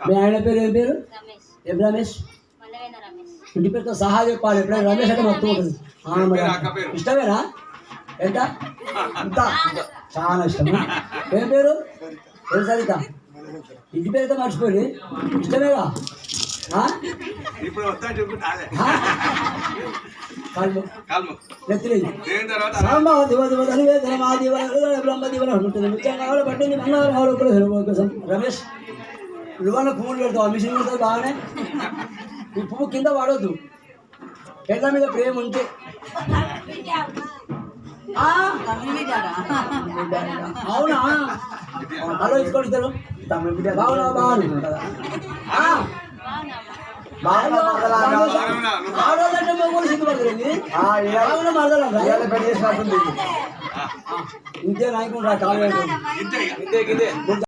మీ ఆయన పేరు ఏం పేరు? ఏం రమేష్? ఇంటి పేరుతో సహా చెప్పాలి. ఎప్పుడైనా రమేష్ అంటే మొత్తం ఉంటుంది. ఇష్టమేనా? ఎంత? ఇంత చాలా ఇష్టమా? ఏం పేరు? ఏం సరిత? ఇంటి పేరుతో మర్చిపోయి ఇష్టమేగా? రమేష్ నువ్వన్న పువ్వులు పెడతావు, మిషన్ పెడతావు బాగానే. ఈ పువ్వు కింద వాడొద్దు, పెళ్ళ మీద ప్రేమ ఉంటే. అవునా? ఆలోచించుకోండి ఇద్దరు. బాగున్నా బాగుంది. ఆడోళ్ళంటే మొగ్గులు సిగ్గుపడుతుంది. ఇంతే నాయకుడు రా కావాలి.